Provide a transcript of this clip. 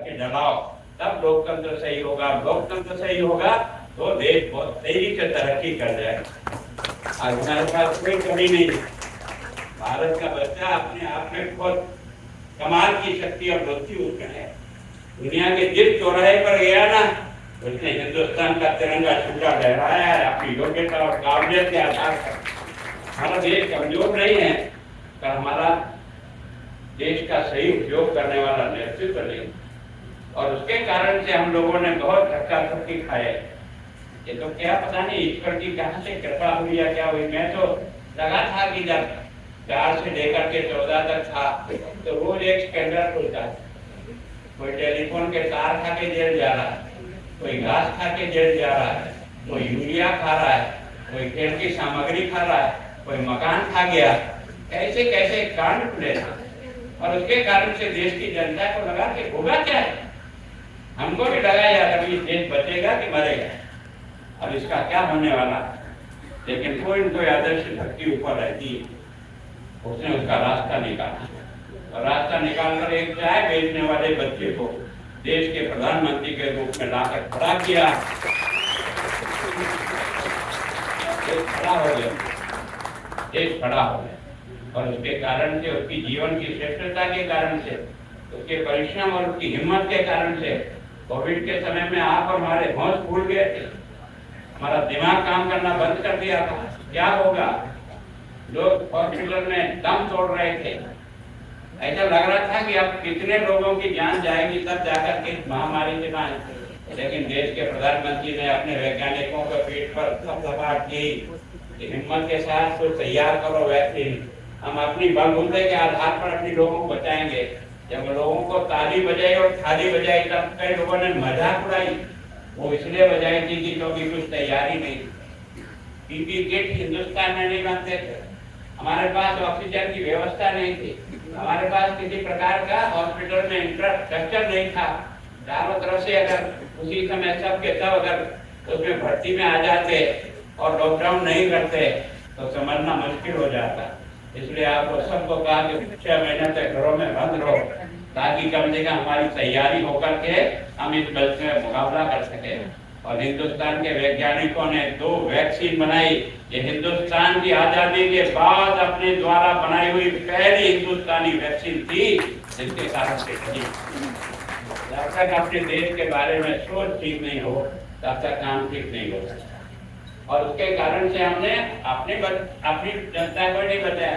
के जलाओ, तब लोकतंत्र सही होगा। लोकतंत्र सही होगा तो देश बहुत तेजी से तरक्की कर जाएगा। आज हमारे पास कोई कमी नहीं है। भारत का बच्चा अपने आप में बहुत कमाल की शक्ति और बुद्धि उसमें है। दुनिया के जिस चौराहे पर गया ना, उसने हिंदुस्तान का तिरंगा झंडा लहराया है अपनी योग्यता और काबिलियत के आधार पर। हमारा देश कमजोर नहीं है, पर हमारा देश का सही उपयोग करने वाला नेतृत्व नहीं, और उसके कारण से हम लोगों ने बहुत धक्का धक्की खाए। ये तो क्या पता नहीं ईश्वर की कहां से कृपा हुई या क्या हुई। मैं तो लगा था कि जब 4 से लेकर के 14 तक था तो रोज एक स्कैंडल खुलता है। कोई टेलीफोन के तार खा के जेल जा रहा है, कोई घास खा के जेल जा रहा है, कोई यूरिया खा रहा है, कोई खेल की सामग्री खा रहा है, कोई मकान खा गया। कैसे कैसे कांड खुले थे, और उसके कारण से देश की जनता को लगा कि होगा क्या है। हमको भी लगा यार अभी देश बचेगा कि मरेगा, अब इसका क्या होने वाला। लेकिन कोई इनको आदर्श शक्ति ऊपर रहती है, उसने उसका रास्ता निकाला, और रास्ता निकालकर एक चाय बेचने वाले बच्चे को देश के प्रधानमंत्री के रूप में लाकर खड़ा किया। देश खड़ा हो गया, देश खड़ा हो गया। और उसके कारण से, उसकी जीवन की श्रेष्ठता के कारण से, उसके परिश्रम और उसकी हिम्मत के कारण से कोविड के समय में आप और हमारे होश फूल गए थे, हमारा दिमाग काम करना बंद कर दिया था। क्या होगा, लोग हॉस्पिटल में दम तोड़ रहे थे। ऐसा लग रहा था कि अब कितने लोगों की जान जाएगी तब जाकर के महामारी से बाहर। लेकिन देश के प्रधानमंत्री ने अपने वैज्ञानिकों को पीठ पर थपथपाहट की, हिम्मत के साथ तो तैयार करो वैक्सीन, हम अपनी बलबूते के आधार पर अपने लोगों को बचाएंगे। जब लोगों को ताली बजाई और थाली बजाई तब कई लोगों ने मजाक उड़ाई। वो इसलिए बजाई थी कि क्योंकि कुछ तैयारी नहीं थी। पीपी किट हिंदुस्तान में नहीं बनते थे, हमारे पास ऑक्सीजन की व्यवस्था नहीं थी, हमारे पास किसी प्रकार का हॉस्पिटल में इंफ्रास्ट्रक्चर नहीं था। चारों तरफ से अगर उसी समय सब के सब अगर उसमें भर्ती में आ जाते और लॉकडाउन नहीं करते तो समझना मुश्किल हो जाता। इसलिए आपको सबको कहा कि 6 महीने तक घरों में बंद रहो, ताकि कम से कम हमारी तैयारी होकर के हम इस बल से मुकाबला कर सके। और हिंदुस्तान के वैज्ञानिकों ने 2 वैक्सीन बनाई। ये हिंदुस्तान की आजादी के बाद अपने द्वारा बनाई हुई पहली हिंदुस्तानी वैक्सीन थी, जिसके कारण से जब तक अपने देश के बारे में सोच ठीक नहीं हो तब तक काम ठीक नहीं हो सकता। और उसके कारण से हमने अपनी जनता को नहीं बचाया।